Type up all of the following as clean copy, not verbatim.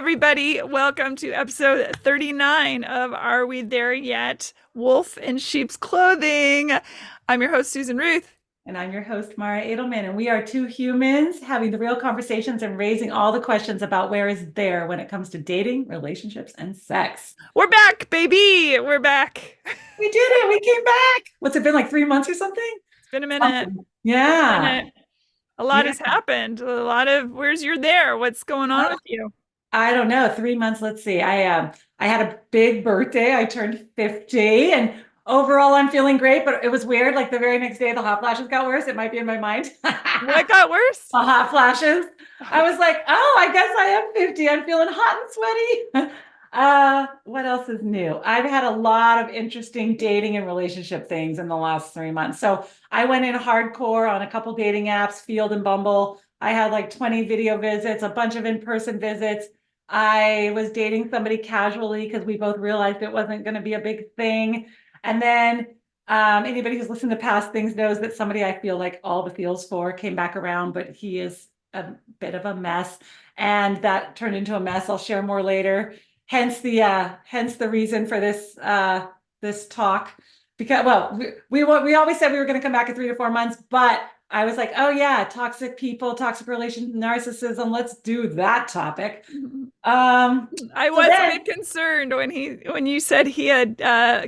everybody. Welcome to episode 39 of Are We There Yet? Wolf in Sheep's Clothing. I'm your host, Susan Ruth. And I'm your host, Mara Adelman. And we are two humans having the real conversations and raising all the questions about where is there when it comes to dating, relationships, and sex. We're back, baby. We're back. We did it. We came back. What's it been, like 3 months or something? It's been a minute. Yeah. A lot has happened. A lot of where's you're there? What's going on with you? I don't know. 3 months. Let's see. I had a big birthday. I turned 50 and overall I'm feeling great, but it was weird. Like the very next day, the hot flashes got worse. It might be in my mind. What got worse? The hot flashes. I was like, oh, I guess I am 50. I'm feeling hot and sweaty. What else is new? I've had a lot of interesting dating and relationship things in the last 3 months. So I went in hardcore on a couple dating apps, Field and Bumble. I had like 20 video visits, a bunch of in-person visits. I was dating somebody casually because we both realized it wasn't going to be a big thing. And then anybody who's listened to past things knows that somebody I feel like all the feels for came back around, but he is a bit of a mess. And that turned into a mess. I'll share more later. Hence the reason for this talk. Because, well, we always said we were going to come back in 3 to 4 months, but I was like, oh yeah, toxic people, toxic relations, narcissism. Let's do that topic. I was a bit concerned when you said he had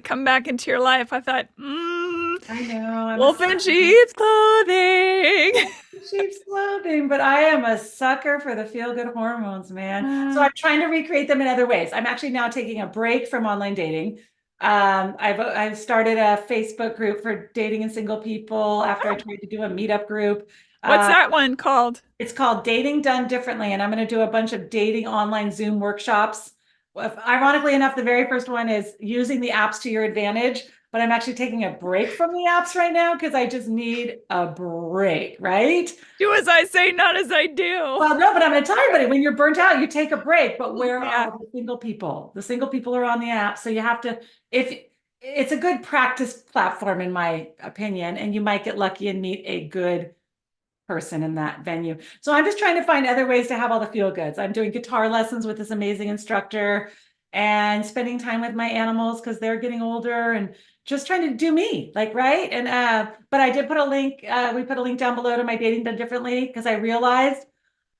come back into your life. I thought, I know. Wolf in sheep's clothing. Sheep's clothing, but I am a sucker for the feel-good hormones, man. So I'm trying to recreate them in other ways. I'm actually now taking a break from online dating. I've started a Facebook group for dating and single people after I tried to do a meetup group. What's that one called? It's called Dating Done Differently, and I'm going to do a bunch of dating online Zoom workshops. Ironically enough, the very first one is using the apps to your advantage, but I'm actually taking a break from the apps right now because I just need a break, right? Do as I say, not as I do. Well, no, but I'm going to tell everybody, when you're burnt out, you take a break, but where are the single people? The single people are on the app, so you have to, if it's a good practice platform, in my opinion, and you might get lucky and meet a good person in that venue. So I'm just trying to find other ways to have all the feel goods. I'm doing guitar lessons with this amazing instructor and spending time with my animals because they're getting older and just trying to do me, like, right? And but I did put a link, we put a link down below to my Dating Done Differently because I realized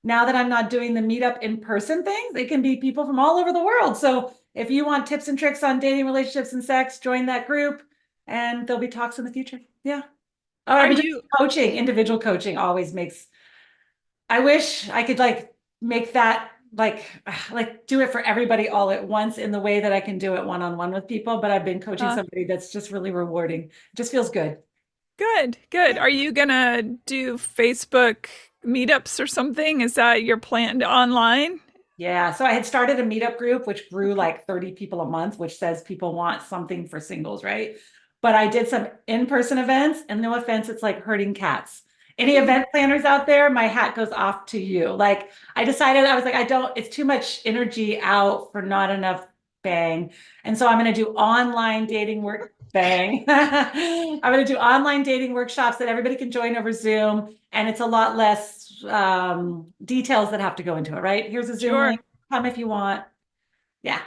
now that I'm not doing the meetup in-person things, it can be people from all over the world. So if you want tips and tricks on dating, relationships, and sex, join that group and there'll be talks in the future. Yeah. Oh, are you coaching? Individual coaching always makes, I wish I could like make that like do it for everybody all at once in the way that I can do it one-on-one with people, but I've been coaching somebody that's just really rewarding. It just feels good. Good. Are you gonna do Facebook meetups or something? Is that your plan online? Yeah, so I had started a meetup group which grew like 30 people a month, which says people want something for singles, right? But I did some in-person events, and no offense, it's like herding cats. Any event planners out there, my hat goes off to you. Like I decided, I was like, it's too much energy out for not enough bang. And so I'm going to do online dating work, bang. I'm going to do online dating workshops that everybody can join over Zoom. And it's a lot less details that have to go into it, right? Here's a Zoom link, come if you want. Yeah.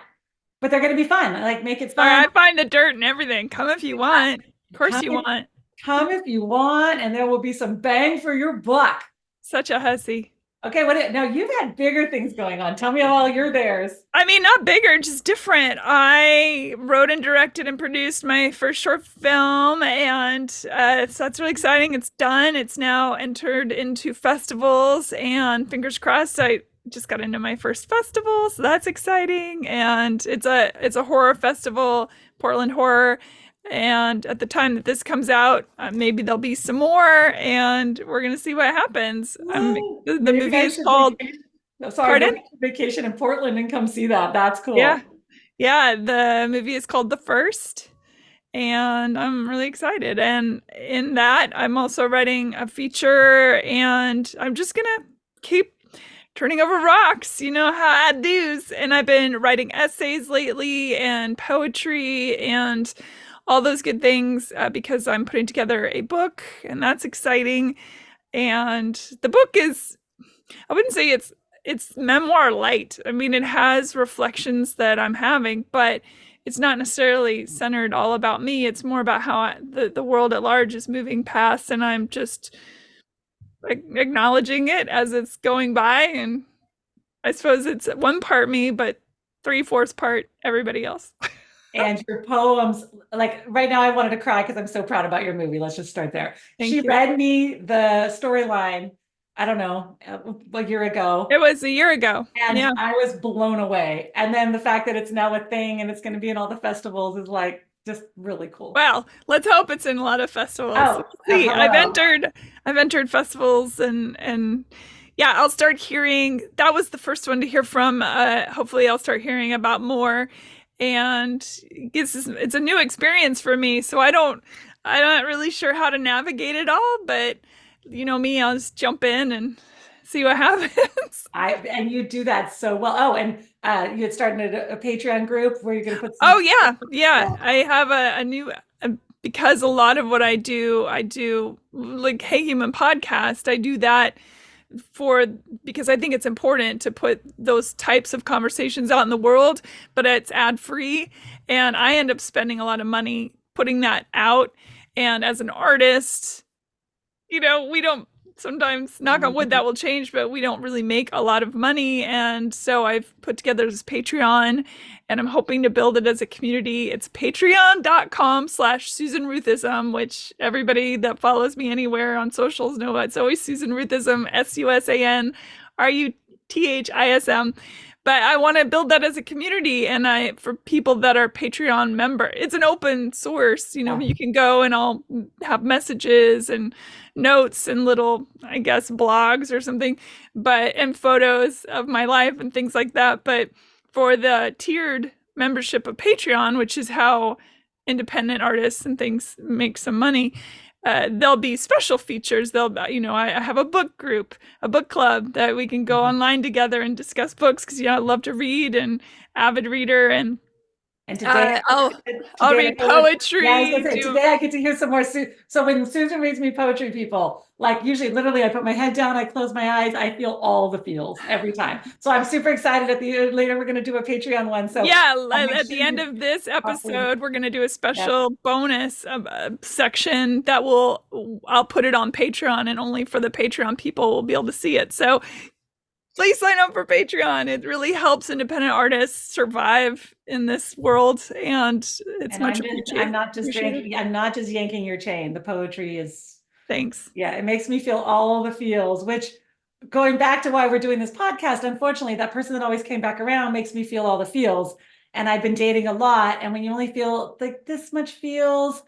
But they're going to be fun. Like make it fun. I find the dirt and everything. Come if you want. Of course you want. Come if you want, and there will be some bang for your buck. Such a hussy. Okay, now you've had bigger things going on. Tell me all your theirs. I mean, not bigger, just different. I wrote and directed and produced my first short film, and so that's really exciting. It's done. It's now entered into festivals, and fingers crossed, I just got into my first festival, so that's exciting. And it's a horror festival, Portland Horror. And at the time that this comes out, maybe there'll be some more, and we're gonna see what happens. The movie is called. Vacation in Portland and come see that. That's cool. Yeah. The movie is called The First, and I'm really excited. And in that, I'm also writing a feature, and I'm just gonna keep turning over rocks. You know how I do. And I've been writing essays lately, and poetry, and all those good things because I'm putting together a book, and that's exciting. And the book is, I wouldn't say it's memoir light. I mean, it has reflections that I'm having, but it's not necessarily centered all about me. It's more about how the world at large is moving past, and I'm just acknowledging it as it's going by. And I suppose it's one part me, but three-fourths part everybody else. And your poems, like right now, I wanted to cry because I'm so proud about your movie. Let's just start there. She Thank you. read me the storyline, I don't know, a year ago. It was a year ago. And Yeah. I was blown away. And then the fact that it's now a thing and it's going to be in all the festivals is like just really cool. Well, let's hope it's in a lot of festivals. Oh, We'll see. hello. I've entered festivals, and yeah, I'll start hearing. That was the first one to hear from. Hopefully I'll start hearing about more. And it's a new experience for me, so I'm not really sure how to navigate it all, but you know me, I'll just jump in and see what happens. And you do that so well. Oh, and you had started a Patreon group where you're going to put some. Oh yeah, yeah. Yeah. I have a new because a lot of what I do like Hey Human podcast. I do that for because I think it's important to put those types of conversations out in the world, but it's ad free, and I end up spending a lot of money putting that out. And as an artist, we don't sometimes, knock on wood, that will change, but we don't really make a lot of money. And so I've put together this Patreon, and I'm hoping to build it as a community. It's patreon.com/Susan Ruthism, which everybody that follows me anywhere on socials know it's always Susan Ruthism, SUSAN RUTHISM. But I want to build that as a community, and for people that are Patreon member, it's an open source. You can go and I'll have messages and notes and little, I guess, blogs or something, and photos of my life and things like that. But for the tiered membership of Patreon, which is how independent artists and things make some money, there'll be special features. I have a book group, a book club that we can go online together and discuss books because I love to read and avid reader, and today, I'll read poetry. Yeah, I was gonna say, today I get to hear some more. So when Susan reads me poetry, people, like usually literally I put my head down, I close my eyes, I feel all the feels every time. So I'm super excited later we're going to do a Patreon one. So yeah, at the end of this episode, we're going to do a special bonus section that I'll put it on Patreon, and only for the Patreon people will be able to see it. So please sign up for Patreon. It really helps independent artists survive in this world, and it's much appreciated. I'm not just yanking your chain. The poetry is. Thanks. Yeah, it makes me feel all the feels, which, going back to why we're doing this podcast, unfortunately, that person that always came back around makes me feel all the feels. And I've been dating a lot. And when you only feel like this much feels,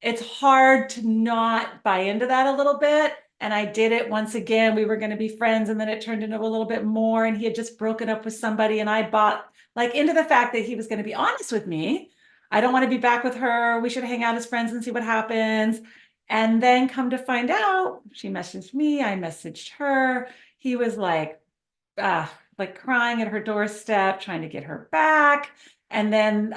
it's hard to not buy into that a little bit. And I did it once again. We were going to be friends, and then it turned into a little bit more. And he had just broken up with somebody. And I bought into the fact that he was going to be honest with me. I don't want to be back with her. We should hang out as friends and see what happens. And then come to find out, she messaged me, I messaged her. He was like crying at her doorstep, trying to get her back. And then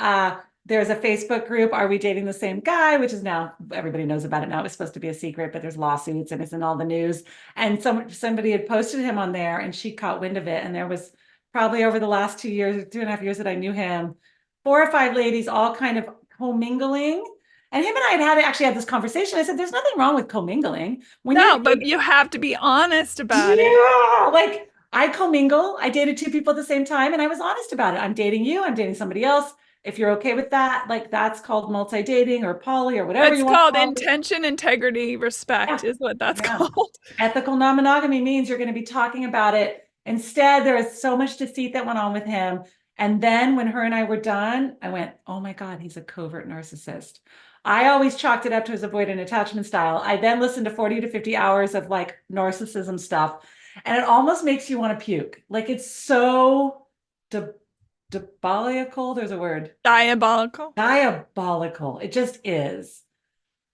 there's a Facebook group, Are We Dating the Same Guy? Which is now, everybody knows about it now. It was supposed to be a secret, but there's lawsuits and it's in all the news. And somebody had posted him on there, and she caught wind of it. And there was probably over the last 2.5 years that I knew him, 4 or 5 ladies all kind of commingling. And him and I had actually had this conversation. I said, there's nothing wrong with commingling. But you have to be honest about it. Yeah, like I commingle. I dated 2 people at the same time, and I was honest about it. I'm dating you. I'm dating somebody else. If you're okay with that, like that's called multi-dating or poly or whatever you want. It's called intention, integrity, respect is what that's called. Ethical non-monogamy means you're going to be talking about it. Instead, there was so much deceit that went on with him. And then when her and I were done, I went, oh my God, he's a covert narcissist. I always chalked it up to his avoidant attachment style. I then listened to 40 to 50 hours of like narcissism stuff, and it almost makes you want to puke. Like it's so diabolical. There's a word. Diabolical. Diabolical. It just is.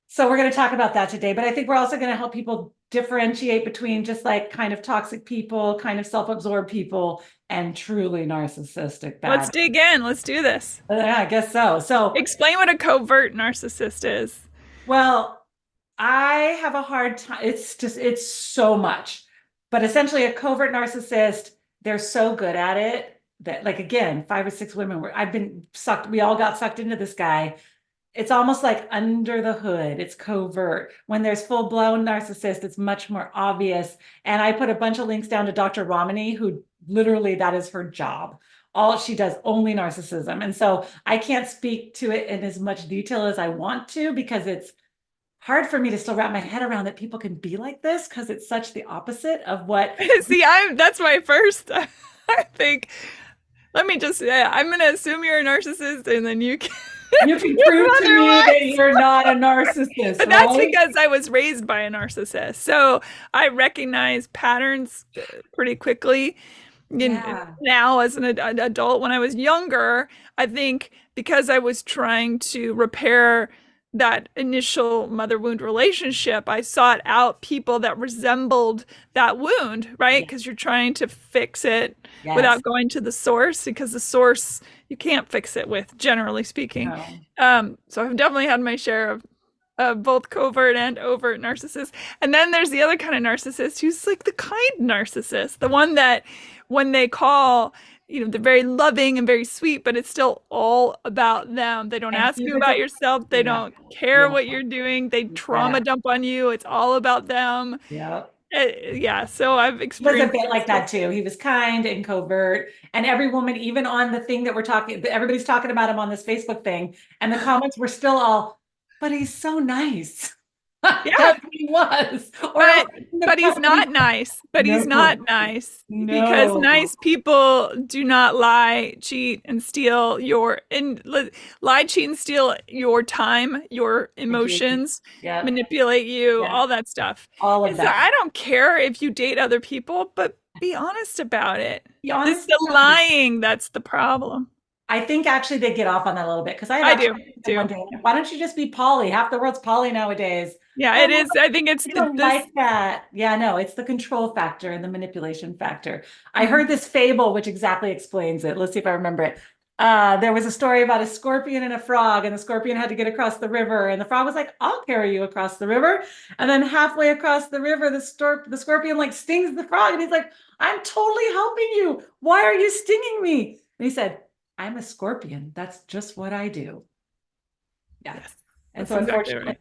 So we're going to talk about that today, but I think we're also going to help people differentiate between just like kind of toxic people, kind of self-absorbed people, and truly narcissistic bad. Let's dig in. Let's do this. Yeah, I guess so. So explain what a covert narcissist is. Well, I have a hard time. It's so much. But essentially a covert narcissist they're so good at it that, like, again, 5 or 6 women were, I've been sucked, we all got sucked into this guy. It's almost like under the hood. It's covert. When there's full blown narcissist, it's much more obvious. And I put a bunch of links down to Dr. Romani, who literally that is her job. All she does, only narcissism. And so I can't speak to it in as much detail as I want to, because it's hard for me to still wrap my head around that people can be like this, because it's such the opposite of what. See, that's my first, I think, let me just, I'm going to assume you're a narcissist and then you can. You can prove to me that you're not a narcissist. But that's because I was raised by a narcissist. So I recognize patterns pretty quickly. Now, as an adult, when I was younger, I think because I was trying to repair that initial mother wound relationship, I sought out people that resembled that wound, right? Because you're trying to fix it without going to the source, because the source you can't fix it with, generally speaking. No. So I've definitely had my share of both covert and overt narcissists. And then there's the other kind of narcissist who's like the kind narcissist, the one that when they call, they're very loving and very sweet, but it's still all about them. They don't ask you about yourself. They don't care what you're doing. They trauma dump on you. It's all about them. Yeah. So I've experienced. He was a bit like that too. He was kind and covert, and every woman, even on the thing that we're talking, everybody's talking about him on this Facebook thing, and the comments were still all, but he's so nice. Yeah, he was. But he's not nice. But he's not nice because nice people do not lie, cheat, and steal lie, cheat, and steal your time, your emotions, manipulate you, all that stuff. All of that. I don't care if you date other people, but be honest about it. It's the lying that's the problem. I think actually they get off on that a little bit, because I do. Why don't you just be poly? Half the world's poly nowadays. Yeah, it is. I think it's like that. Yeah, no, it's the control factor and the manipulation factor. I heard this fable which exactly explains it. Let's see if I remember it. There was a story about a scorpion and a frog, and the scorpion had to get across the river, and the frog was like, I'll carry you across the river. And then halfway across the river, the scorpion like stings the frog, and he's like, I'm totally helping you. Why are you stinging me? And he said, I'm a scorpion. That's just what I do. Yes. And so unfortunately,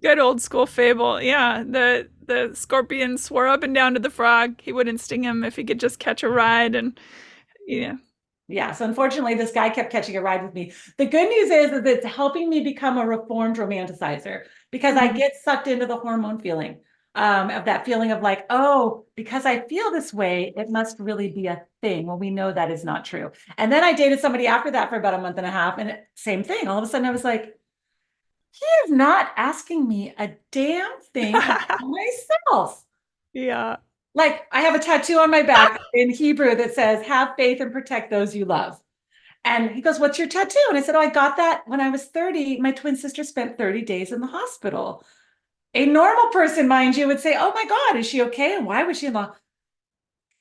good old school fable. Yeah. The scorpion swore up and down to the frog he wouldn't sting him if he could just catch a ride. And yeah. So unfortunately, this guy kept catching a ride with me. The good news is that it's helping me become a reformed romanticizer, because I get sucked into the hormone feeling. Of that feeling of like, oh, because I feel this way, it must really be a thing. Well, we know that is not true. And then I dated somebody after that for about a month and a half, and same thing. All of a sudden I was like, he is not asking me a damn thing about myself. Yeah. Like, I have a tattoo on my back in Hebrew that says, have faith and protect those you love. And he goes, what's your tattoo? And I said, oh, I got that when I was 30. My twin sister spent 30 days in the hospital. A normal person, mind you, would say, oh my God, is she okay? And why was she in the...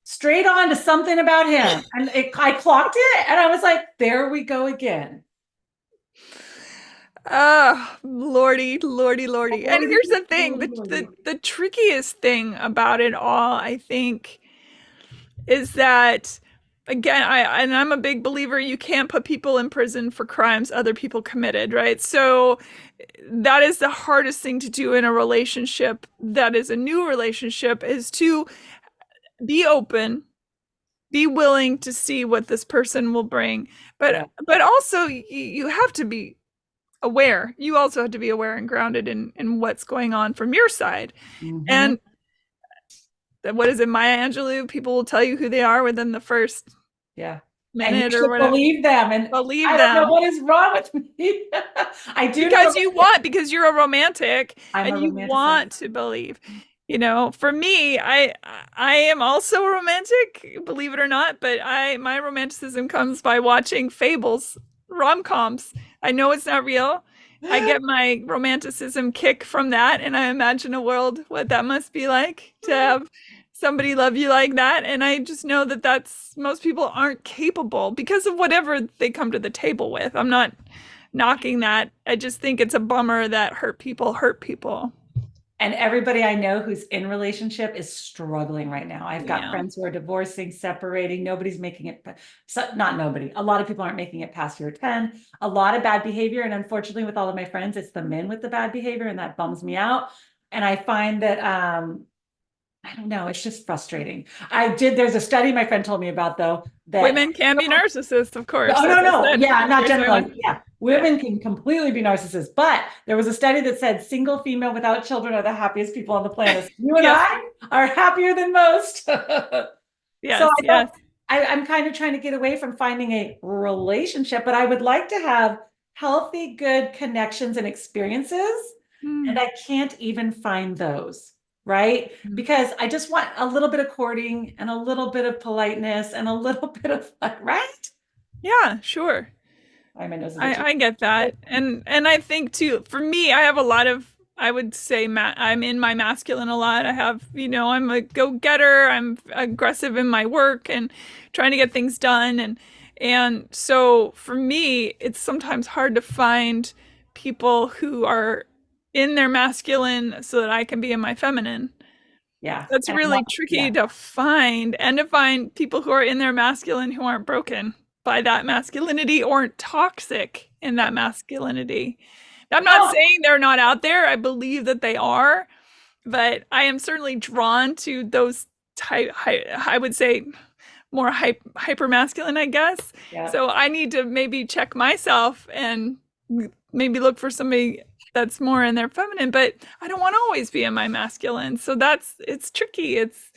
Straight on to something about him. And I clocked it, and I was like, there we go again. Lordy. And here's the thing, the trickiest thing about it all, I think, is that, again, I'm a big believer, you can't put people in prison for crimes other people committed, right? So that is the hardest thing to do in a relationship that is a new relationship, is to be open, be willing to see what this person will bring. But also you have to be aware. You also have to be aware and grounded in what's going on from your side. And what is it, Maya Angelou? People will tell you who they are within the first minute or whatever. Believe them, and believe I don't know what is wrong with me. I do, because you're a romantic, and you want to believe. For me, I am also a romantic, believe it or not, but my romanticism comes by watching fables, rom-coms. I know it's not real. I get my romanticism kick from that, and I imagine a world what that must be like to have somebody love you like that. And I just know that most people aren't capable because of whatever they come to the table with. I'm not knocking that. I just think it's a bummer that hurt people hurt people. And everybody I know who's in relationship is struggling right now. I've got Yeah. friends who are divorcing, separating. Nobody's making it, not nobody. A lot of people aren't making it past year 10. A lot of bad behavior. And unfortunately, with all of my friends, it's the men with the bad behavior, and that bums me out. And I find that I don't know, it's just frustrating. There's a study my friend told me about though, that Women can be narcissists, of course, oh as no, I no, said. yeah, not Here's my generalized. one. Yeah, Yeah. women can completely be narcissists, but there was a study that said single female without children are the happiest people on the planet. You and Yes. I are happier than most. So Yes. Yes. I'm kind of trying to get away from finding a relationship, but I would like to have healthy, good connections and experiences. And Mm. I can't even find those, right? Because I just want a little bit of courting and a little bit of politeness and a little bit of like, right? Yeah, sure. Why my nose is itchy. I get that. And I think too, for me, I have a lot of, I would say I'm in my masculine a lot. I have, I'm a go-getter. I'm aggressive in my work and trying to get things done. And so for me, it's sometimes hard to find people who are in their masculine so that I can be in my feminine. Yeah. That's And really tricky yeah. to find, and to find people who are in their masculine who aren't broken by that masculinity or aren't toxic in that masculinity. I'm not Oh, saying they're not out there. I believe that they are, but I am certainly drawn to those type, I would say more hyper masculine, I guess. yeah. So I need to maybe check myself and maybe look for somebody that's more in their feminine, but I don't want to always be in my masculine. So it's tricky. It's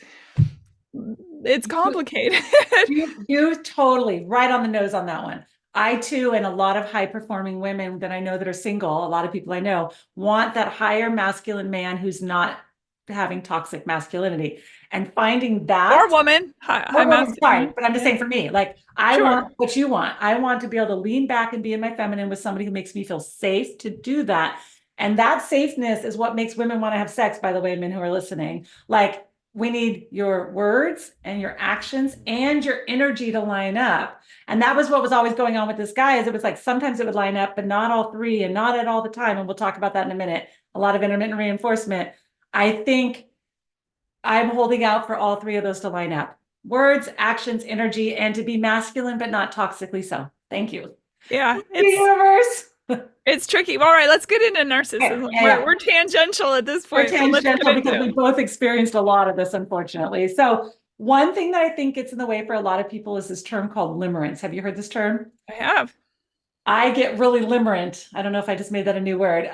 complicated. You totally right on the nose on that one. I too, and a lot of high performing women that I know that are single, a lot of people I know want that higher masculine man who's not having toxic masculinity. And finding Or that, woman, high or woman, sorry, masculine. but I'm just Yeah, saying for me, like I sure. want what you want. I want to be able to lean back and be in my feminine with somebody who makes me feel safe to do that. And that safeness is what makes women want to have sex, by the way, men who are listening. Like we need your words and your actions and your energy to line up. And that was what was always going on with this guy is it was like sometimes it would line up, but not all three and not at all the time. And we'll talk about that in a minute. A lot of intermittent reinforcement. I think I'm holding out for all three of those to line up. Words, actions, energy, and to be masculine, but not toxically so. Thank you. Yeah, Thank you, universe. it's tricky. All right, let's get into Yeah, narcissism. yeah. We're tangential at this We're point, so let's get tangential into because it. we both experienced a lot of this, unfortunately. So one thing that I think gets in the way for a lot of people is this term called limerence. Have you heard this term? I have. I get really limerent. I don't know if I just made that a new word,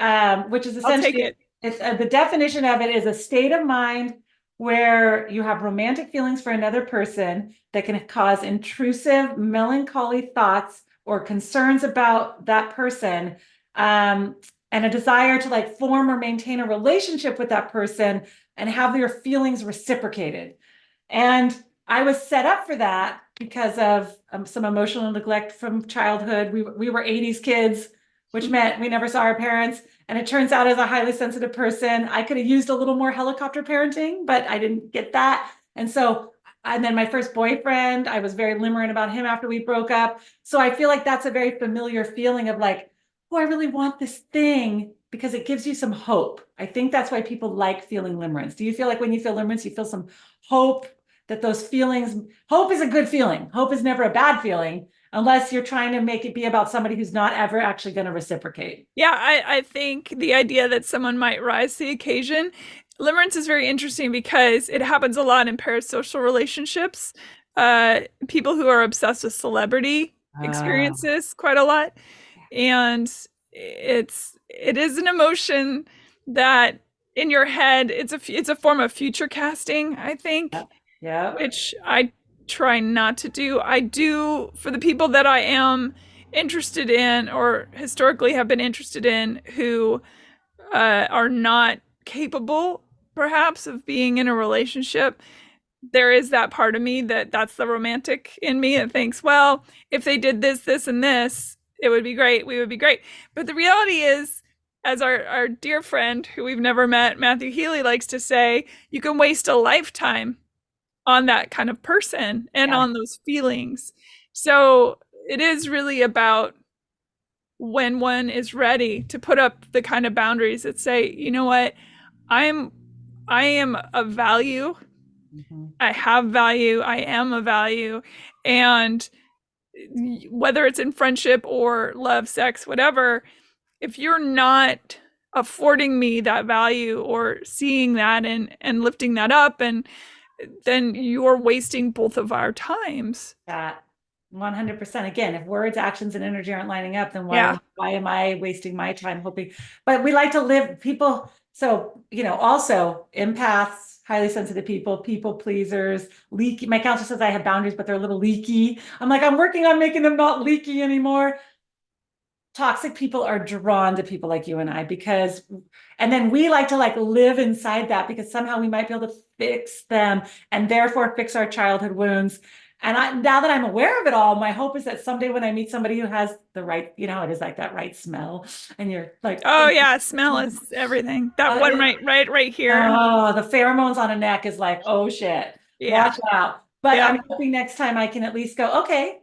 which is I'll take essentially it. it's the definition of it is a state of mind where you have romantic feelings for another person that can cause intrusive, melancholy thoughts or concerns about that person, um, and a desire to like form or maintain a relationship with that person and have your feelings reciprocated. And I was set up for that because of some emotional neglect from childhood. We were 80s kids, which meant we never saw our parents. And it turns out, as a highly sensitive person, I could have used a little more helicopter parenting, but I didn't get that. And then my first boyfriend, I was very limerent about him after we broke up. So I feel like that's a very familiar feeling of like, oh, I really want this thing because it gives you some hope. I think that's why people like feeling limerence. Do you feel like when you feel limerence, you feel some hope that those feelings, hope is a good feeling. Hope is never a bad feeling unless you're trying to make it be about somebody who's not ever actually going to reciprocate. Yeah, I think the idea that someone might rise to the occasion. Limerence is very interesting because it happens a lot in parasocial relationships. People who are obsessed with celebrity Ah, experiences quite a lot. And it is an emotion that in your head it's a form of future casting, I think, yeah, yeah, which I try not to do. I do for the people that I am interested in or historically have been interested in who are not capable perhaps of being in a relationship. There is that part of me that's the romantic in me that thinks, well, if they did this, this, and this, it would be great. We would be great. But the reality is, as our dear friend who we've never met, Matthew Healy, likes to say, you can waste a lifetime on that kind of person and yeah. on those feelings. So it is really about when one is ready to put up the kind of boundaries that say, you know what, I'm I am of value. Mhm. I have value. I am a value. And whether it's in friendship or love, sex, whatever, if you're not affording me that value or seeing that and lifting that up, and then you're wasting both of our times. That 100%. Again, if words, actions, and energy aren't lining up, then Yeah. why am I wasting my time hoping? But we like to live people. So, also empaths, highly sensitive people, people pleasers, leaky. My counselor says I have boundaries, but they're a little leaky. I'm like, I'm working on making them not leaky anymore. Toxic people are drawn to people like you and I and then we like to live inside that because somehow we might be able to fix them and therefore fix our childhood wounds. And now that I'm aware of it all, my hope is that someday when I meet somebody who has the right, it is like that right smell, and you're like, Oh yeah, smell is everything. That one right here. oh, the pheromones on a neck is like, oh shit, Yeah. watch out. But Yeah. I'm hoping next time I can at least go, okay,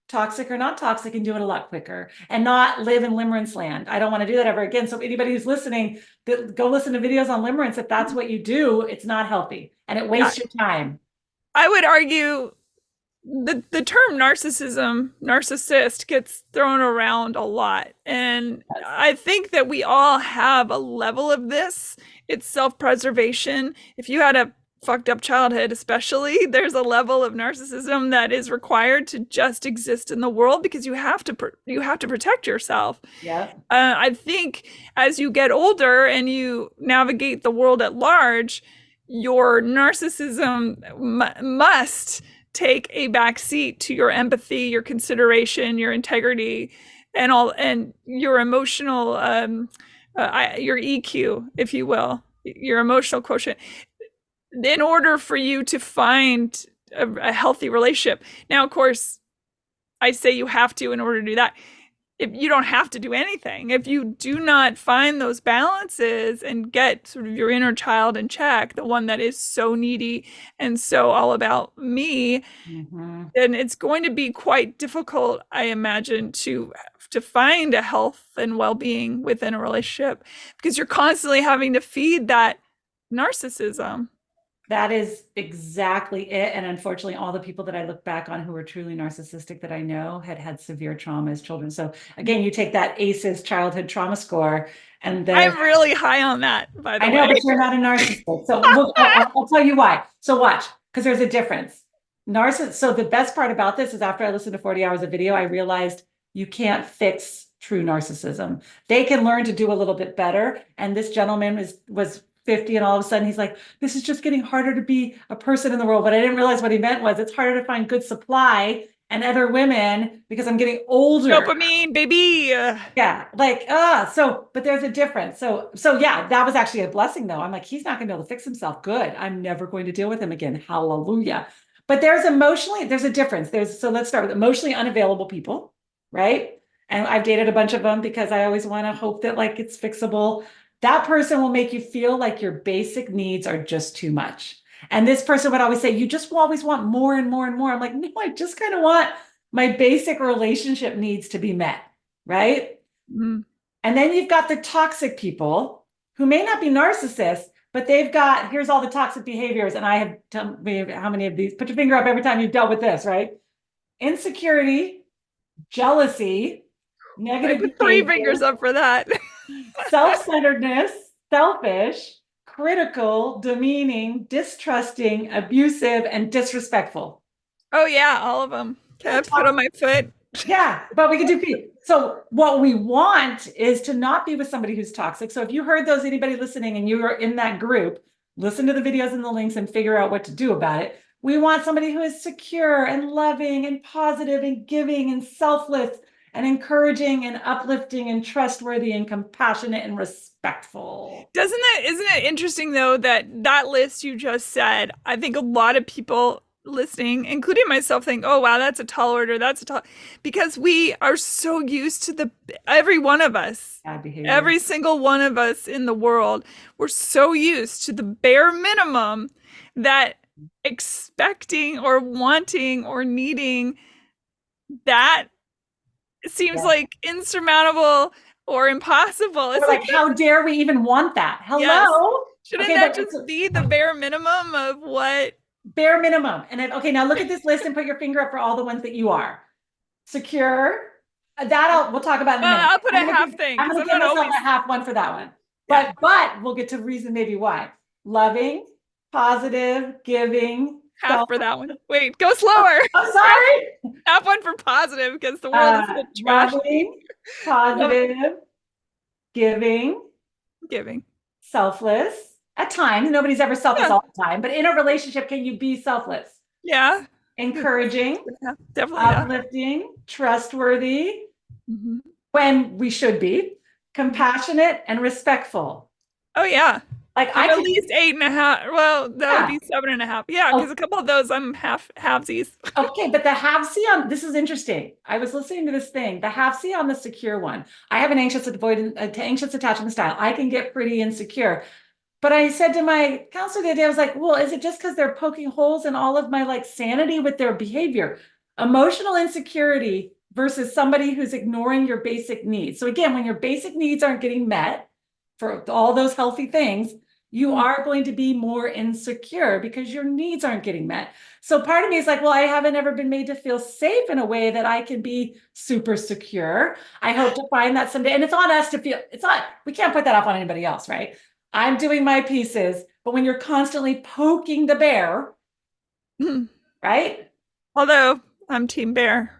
toxic or not toxic, and do it a lot quicker and not live in limerence land. I don't want to do that ever again. So anybody who's listening, go listen to videos on limerence. If that's what you do, it's not healthy and it Yeah. wastes your time. I would argue the term narcissist gets thrown around a lot. And Yes. I think that we all have a level of this. It's self-preservation. If you had a fucked up childhood, especially, there's a level of narcissism that is required to just exist in the world because you have to protect yourself. Yeah. I think as you get older and you navigate the world at large, your narcissism must take a back seat to your empathy, your consideration, your integrity, and all, and your emotional, your EQ, if you will, your emotional quotient, in order for you to find a healthy relationship. Now, of course, I say you have to in order to do that. If you don't have to do anything, if you do not find those balances and get sort of your inner child in check, the one that is so needy and so all about me, Mm-hmm. then it's going to be quite difficult, I imagine, to find a health and well-being within a relationship because you're constantly having to feed that narcissism. That is exactly it. And unfortunately, all the people that I look back on who were truly narcissistic that I know had severe trauma as children. So again, you take that ACEs childhood trauma score, and I'm really high on that, by the I know, way. but you're not a narcissist. So I'll tell you why. So watch, because there's a difference. So the best part about this is after I listened to 40 hours of video, I realized you can't fix true narcissism. They can learn to do a little bit better. And this gentleman was 50 and all of a sudden he's like, this is just getting harder to be a person in the world. But I didn't realize what he meant was it's harder to find good supply and other women because I'm getting older. Dopamine, baby. Yeah, but there's a difference. So yeah, that was actually a blessing though. I'm like, he's not gonna be able to fix himself. Good. I'm never going to deal with him again. Hallelujah. But there's a difference. So let's start with emotionally unavailable people, right? And I've dated a bunch of them because I always want to hope that it's fixable. That person will make you feel like your basic needs are just too much. And this person would always say, you just always want more and more and more. I'm like, no, I just kind of want my basic relationship needs to be met, right? Mm. And then you've got the toxic people who may not be narcissists, but here's all the toxic behaviors. And I have, tell me how many of these, put your finger up every time you've dealt with this, right? Insecurity, jealousy, I negative put three behavior, fingers up for that. self-centeredness, selfish, critical, demeaning, distrusting, abusive, and disrespectful. Oh yeah, all of them. Okay, put on my foot. Yeah, but we can do. So what we want is to not be with somebody who's toxic. So if you heard those, anybody listening and you are in that group, listen to the videos and the links and figure out what to do about it. We want somebody who is secure and loving and positive and giving and selfless and encouraging and uplifting and trustworthy and compassionate and respectful. Isn't it interesting though that list you just said, I think a lot of people listening, including myself, think, oh wow, that's a tall order, that's a tall, because we are so used to every one of us, every single one of us in the world, we're so used to the bare minimum that expecting or wanting or needing that seems like insurmountable or impossible. It's like, how dare we even want that? Hello? Yes. Shouldn't Okay, that but just be the bare minimum of what? bare minimum. And then, okay, now look at this list and put your finger up for all the ones that you are. Secure. We'll talk about in a minute. I'll put a half thing I'm because gonna I'm give not myself always. a half one for that one. Yeah. But we'll get to reason maybe why. Loving, positive, giving, Half for that one. Wait, go slower. I'm Half, sorry. half one for positive because the world is so trashy. Loving, positive, giving, Giving. selfless. At times, nobody's ever selfless Yeah. all the time, but in a relationship, can you be selfless? Yeah. Encouraging, Yeah, definitely. Yeah. uplifting, trustworthy, Mm-hmm. when we should be, compassionate, and respectful. Oh yeah. Like I'm I at could, least 8.5. Well, that would yeah. be 7.5. Yeah, because a couple of those I'm halvesies. Okay, but the have C on this is interesting. I was listening to this thing. The have C on the secure one. I have an anxious avoidant, anxious attachment style. I can get pretty insecure. But I said to my counselor the other day, I was like, well, is it just because they're poking holes in all of my like sanity with their behavior? Emotional insecurity versus somebody who's ignoring your basic needs. So again, when your basic needs aren't getting met for all those healthy things, you are going to be more insecure because your needs aren't getting met. So part of me is like, well, I haven't ever been made to feel safe in a way that I can be super secure. I hope to find that someday. And it's on us to feel, it's not, we can't put that off on anybody else, right? I'm doing my pieces, but when you're constantly poking the bear, right? Although I'm Team Bear.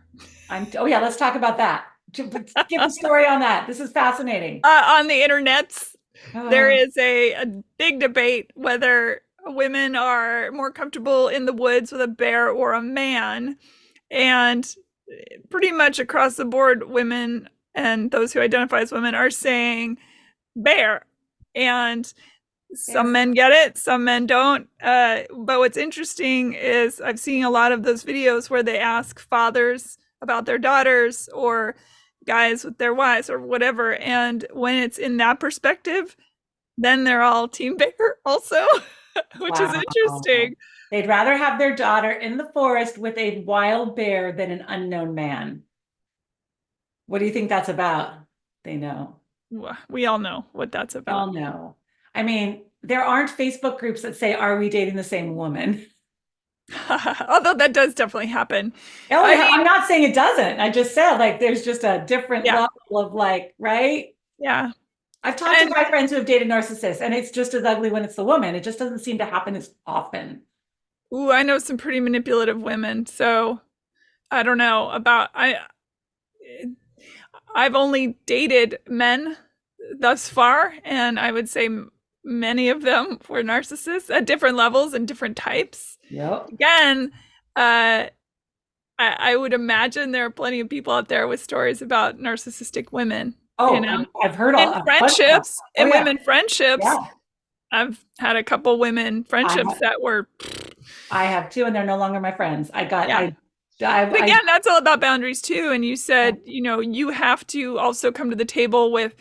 Oh yeah, let's talk about that. Give a story on that. This is fascinating. On the internets, there is a big debate whether women are more comfortable in the woods with a bear or a man. And pretty much across the board, women and those who identify as women are saying bear. And some men get it, some men don't. But what's interesting is I've seen a lot of those videos where they ask fathers about their daughters or guys with their wives or whatever. And when it's in that perspective, then they're all team bear also, which is interesting. They'd rather have their daughter in the forest with a wild bear than an unknown man. What do you think that's about? They know. We all know what that's about. All know. I mean, there aren't Facebook groups that say, "Are we dating the same woman?" Although that does definitely happen. Oh, yeah, I'm not saying it doesn't. I just said like there's just a different Yeah. level of like, right? Yeah. I've talked to my friends who have dated narcissists, and it's just as ugly when it's the woman. It just doesn't seem to happen as often. Ooh, I know some pretty manipulative women, so I don't know about I've only dated men thus far, and I would say many of them were narcissists at different levels and different types. Yep. Again, I would imagine there are plenty of people out there with stories about narcissistic women. Oh, you know? I've heard all in friendships, in women friendships. Yeah. I've had a couple women friendships that were. I have too, and they're no longer my friends. Again, that's all about boundaries too. And you said, you have to also come to the table with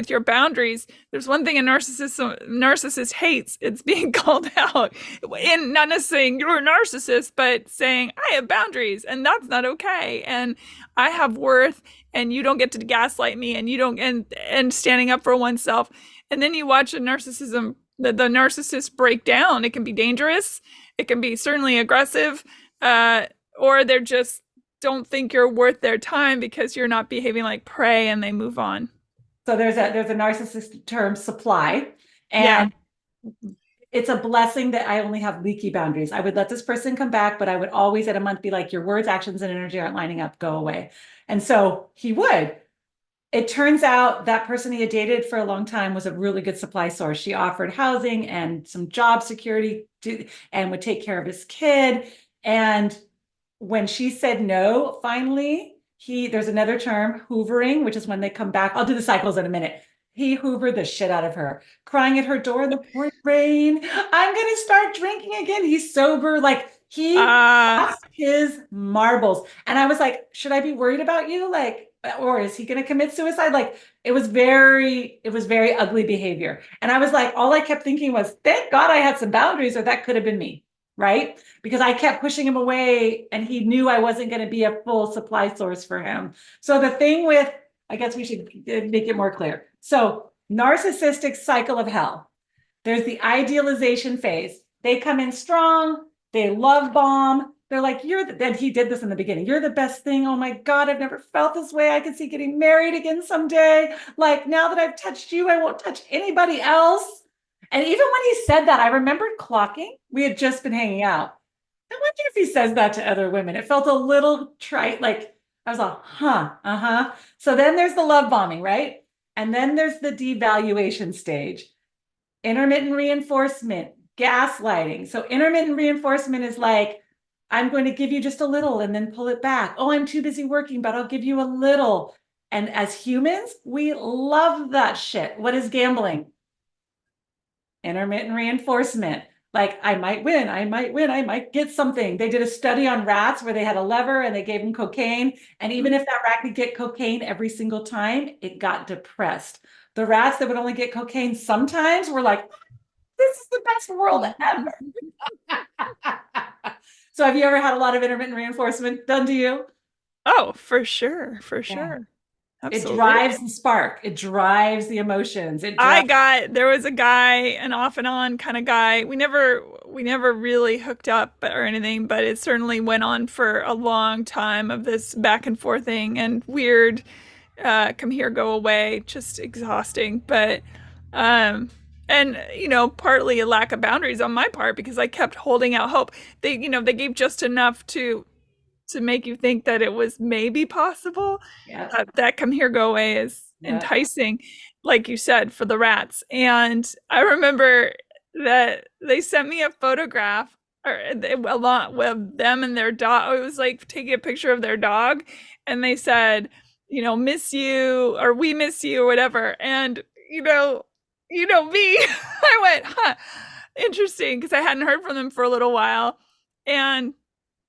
your boundaries. There's one thing a narcissist hates. It's being called out, and not necessarily saying you're a narcissist, but saying I have boundaries, and that's not okay. And I have worth, and you don't get to gaslight me, and you don't, and standing up for oneself. And then you watch the narcissist break down. It can be dangerous. It can be certainly aggressive, or they're just don't think you're worth their time because you're not behaving like prey, and they move on. So there's a narcissist term, supply, and it's a blessing that I only have leaky boundaries. I would let this person come back, but I would always at a month be like, your words, actions, and energy aren't lining up. Go away. And so he would. It turns out that person he had dated for a long time was a really good supply source. She offered housing and some job security and would take care of his kid. And when she said no, finally, there's another term, hoovering, which is when they come back. I'll do the cycles in a minute. He hoovered the shit out of her, crying at her door in the pouring rain. I'm going to start drinking again. He's sober. Like he lost his marbles. And I was like, should I be worried about you? Like, or is he going to commit suicide? Like it was very ugly behavior. And I was like, all I kept thinking was, thank God I had some boundaries, or that could have been me. Right? Because I kept pushing him away and he knew I wasn't going to be a full supply source for him. So the thing with, I guess we should make it more clear. So narcissistic cycle of hell. There's the idealization phase. They come in strong, they love bomb. They're like, and he did this in the beginning. You're the best thing. Oh my God, I've never felt this way. I can see getting married again someday. Like now that I've touched you, I won't touch anybody else. And even when he said that, I remembered clocking. We had just been hanging out. I wonder if he says that to other women. It felt a little trite, like I was like, huh, uh-huh. So then there's the love bombing, right? And then there's the devaluation stage, intermittent reinforcement, gaslighting. So intermittent reinforcement is like, I'm going to give you just a little and then pull it back. Oh, I'm too busy working, but I'll give you a little. And as humans, we love that shit. What is gambling? Intermittent reinforcement. Like, I might win, I might win, I might get something. They did a study on rats where they had a lever and they gave them cocaine. And even if that rat could get cocaine every single time, it got depressed. The rats that would only get cocaine sometimes were like, this is the best world ever. So have you ever had a lot of intermittent reinforcement done to you? Oh, for sure, for Yeah. sure. It Absolutely. drives the spark. It drives the emotions. It drives. There was a guy, an off and on kind of guy. We never really hooked up or anything, but it certainly went on for a long time of this back and forth thing and weird, come here, go away, just exhausting. But, um, and partly a lack of boundaries on my part because I kept holding out hope. They gave just enough to make you think that it was maybe possible. Yeah. That come here, go away is Yeah. enticing, like you said, for the rats. And I remember that they sent me a photograph or a lot with them and their dog. It was like taking a picture of their dog, and they said, miss you or we miss you or whatever. And me, I went, huh, interesting, because I hadn't heard from them for a little while. And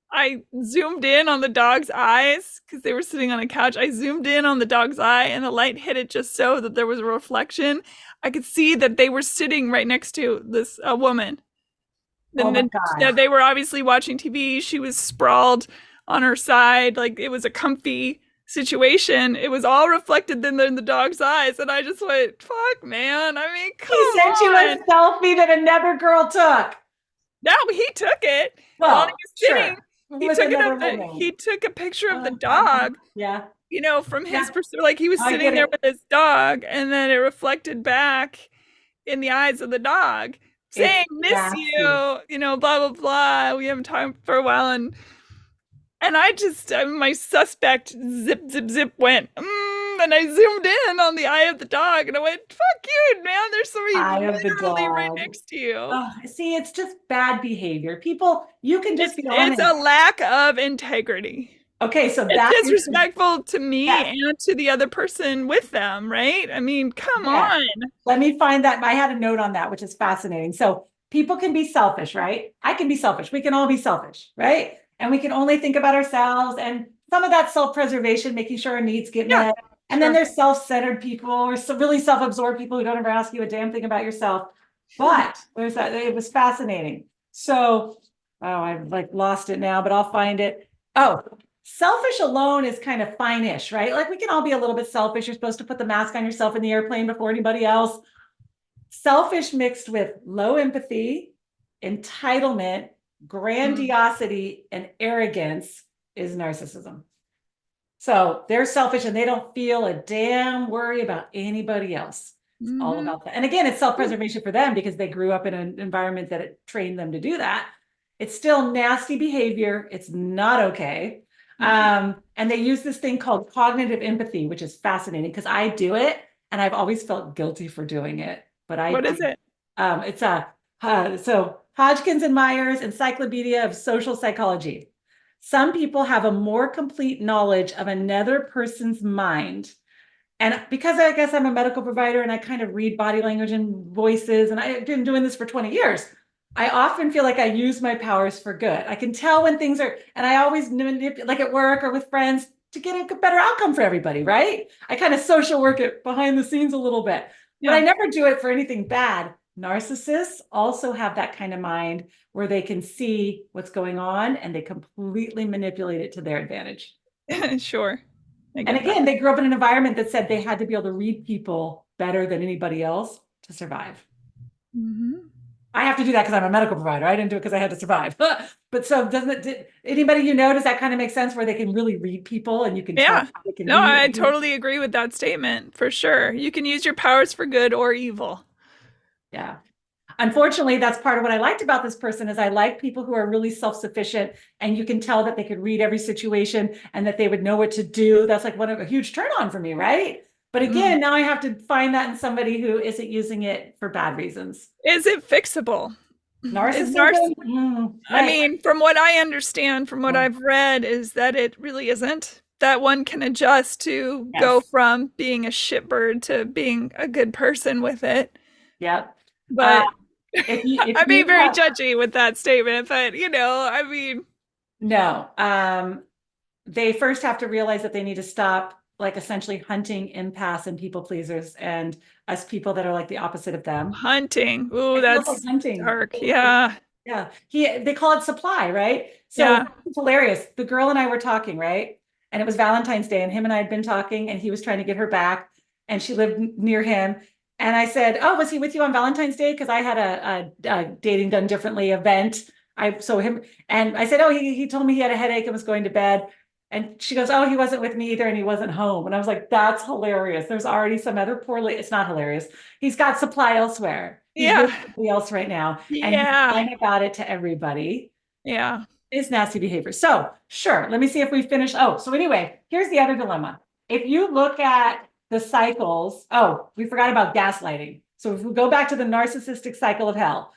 I zoomed in on the dog's eyes because they were sitting on a couch. I zoomed in on the dog's eye and the light hit it just so that there was a reflection. I could see that they were sitting right next to this woman. Oh And my then God. they were obviously watching TV. She was sprawled on her side. Like it was a comfy situation. It was all reflected in the dog's eyes. And I just went, fuck, man. I mean, come He sent you a on. selfie that another girl took. No, he took it while he Well, was sitting. sure. With another He woman. took a picture of the dog, Yeah. from his Yeah. perspective, like he was I sitting get there it. with his dog, and then it reflected back in the eyes of the dog, It's saying, "Miss nasty. you," blah blah blah. We haven't talked for a while, and I just my suspect zip zip zip went, and I zoomed in on the eye of the dog, and I went, "Fuck you, man! There's somebody Eye of the literally right dog. next to you." Oh, see, it's just bad behavior. People, you can just be It's honest. a lack of integrity. Okay, so It's that is disrespectful to me yes, and to the other person with them, right? I mean, come yes. on. Let me find that. I had a note on that, which is fascinating. So people can be selfish, right? I can be selfish. We can all be selfish, right? And we can only think about ourselves and some of that self-preservation, making sure our needs get Yeah, met. And then sure. there's self-centered people or really self-absorbed people who don't ever ask you a damn thing about yourself. But there's that. It was fascinating. So, oh, I've like lost it now, but I'll find it. Oh, selfish alone is kind of fine-ish, right? Like we can all be a little bit selfish. You're supposed to put the mask on yourself in the airplane before anybody else. Selfish mixed with low empathy, entitlement, grandiosity, and arrogance is narcissism. So they're selfish and they don't feel a damn worry about anybody else. It's all Mm-hmm. about that. And again, it's self-preservation for them because they grew up in an environment that it trained them to do that. It's still nasty behavior. It's not okay. And they use this thing called cognitive empathy, which is fascinating because I do it and I've always felt guilty for doing it, but I What do. is it? It's a so Hodgkins and Myers Encyclopedia of Social Psychology. Some people have a more complete knowledge of another person's mind. And because I guess I'm a medical provider and I kind of read body language and voices, and I've been doing this for 20 years, I often feel like I use my powers for good. I can tell when things are, and I always manipulate, like at work or with friends, to get a better outcome for everybody, right? I kind of social work it behind the scenes a little bit, but I Yeah, never do it for anything bad. Narcissists also have that kind of mind where they can see what's going on and they completely manipulate it to their advantage. sure. I And get that. again, they grew up in an environment that said they had to be able to read people better than anybody else to survive. Mhm. I have to do that because I'm a medical provider. I didn't do it because I had to survive. But so anybody you know, does that kind of make sense where they can really read people and you can tell Yeah. they can No, read? I totally agree with that statement for sure. You can use your powers for good or evil. Yeah. Unfortunately, that's part of what I liked about this person is I like people who are really self-sufficient and you can tell that they could read every situation and that they would know what to do. That's like one of a huge turn on for me, right? But Mm. again, now I have to find that in somebody who isn't using it for bad reasons. Is it fixable? Is Narcissism? I Right. mean, from what I understand, from what I've read, is that it really isn't. That one can adjust to go Yes. from being a shitbird to being a good person with it. Yep. Uh, But if I'm you being very have, judgy with that statement. But, I mean, no, they first have to realize that they need to stop like essentially hunting empaths and people pleasers and us people that are like the opposite of them. hunting. Ooh, It feels like that's hunting. dark. Yeah. Yeah. They call it supply, right? So Yeah. it's hilarious. The girl and I were talking, right? And it was Valentine's Day, and him and I had been talking, and he was trying to get her back, and she lived near him. And I said, "Oh, was he with you on Valentine's Day? Because I had a dating done differently event. I so him and I said, "Oh, he told me he had a headache and was going to bed." And she goes, "Oh, he wasn't with me either, and he wasn't home." And I was like, "That's hilarious. There's already some other poorly. It's not hilarious. He's got supply elsewhere. He's with Yeah. somebody else right now, and he's Yeah. lying about it to everybody. Yeah. It's nasty behavior." So, sure, let me see if we finish. Oh, so anyway, here's the other dilemma. If you look at the cycles, oh, we forgot about gaslighting. So if we go back to the narcissistic cycle of hell,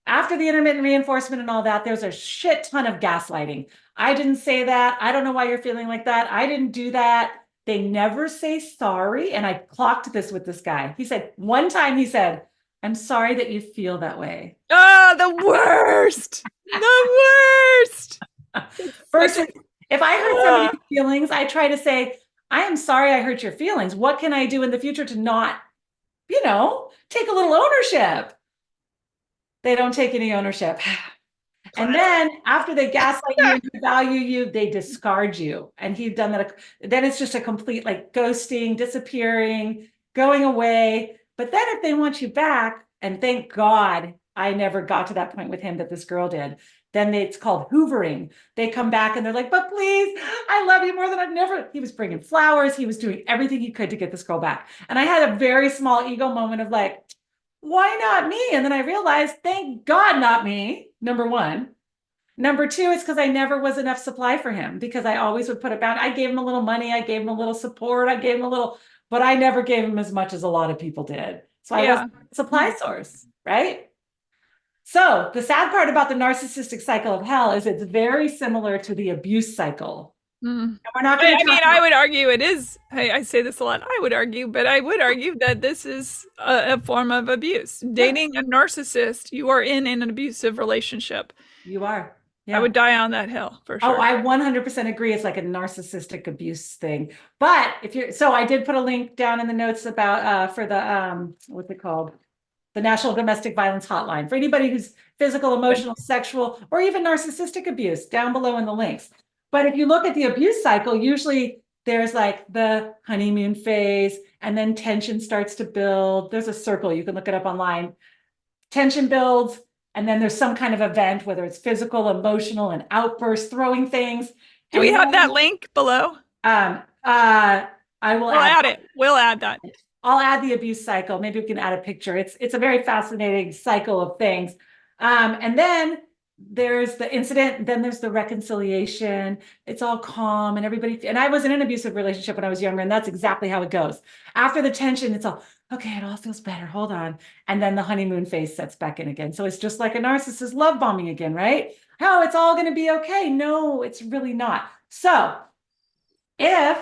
after the intermittent reinforcement and all that, there's a shit ton of gaslighting. I didn't say that. I don't know why you're feeling like that. I didn't do that. They never say sorry. And I clocked this with this guy. He said, one time he said, "I'm sorry that you feel that way." Oh, the worst. The worst. It's such a Versus if I hurt somebody's feelings, I try to say, "I am sorry I hurt your feelings. What can I do in the future to not, take a little ownership?" They don't take any ownership. And then after they gaslight you and devalue you, they discard you. And he'd done that. Then it's just a complete like ghosting, disappearing, going away. But then if they want you back, and thank God I never got to that point with him that this girl did, then it's called hoovering. They come back and they're like, "But please, I love you more than I've never." He was bringing flowers. He was doing everything he could to get this girl back. And I had a very small ego moment of like, why not me? And then I realized, thank God, not me. Number one. Number two, it's because I never was enough supply for him because I always would put it back. I gave him a little money. I gave him a little support. I gave him a little, but I never gave him as much as a lot of people did. So I yeah. wasn't a supply source, right? So the sad part about the narcissistic cycle of hell is it's very similar to the abuse cycle. Mm. And we're not I going to mean, talk I about. would argue it is. I say this a lot. I would argue, but I would argue that this is a form of abuse. Yeah, Dating a narcissist, you are in an abusive relationship. you are. I Yeah. would die on that hill for Oh, sure. I 100% agree. It's like a narcissistic abuse thing. But if you're, so I did put a link down in the notes about for the what's it called? The National Domestic Violence Hotline for anybody who's physical, emotional, sexual, or even narcissistic abuse down below in the links. But if you look at the abuse cycle, usually there's like the honeymoon phase, and then tension starts to build. There's a circle, you can look it up online. Tension builds, and then there's some kind of event, whether it's physical, emotional, an outburst, throwing things. Do we And have that then link below? I will We'll add add it. We'll add that. I'll add the abuse cycle. Maybe we can add a picture. It's a very fascinating cycle of things. And then there's the incident, then there's the reconciliation. It's all calm and everybody. And I was in an abusive relationship when I was younger, and that's exactly how it goes. After the tension, it's all okay, it all feels better. Hold on. And then the honeymoon phase sets back in again. So it's just like a narcissist love bombing again, right? Oh, it's all going to be okay. No, it's really not. So if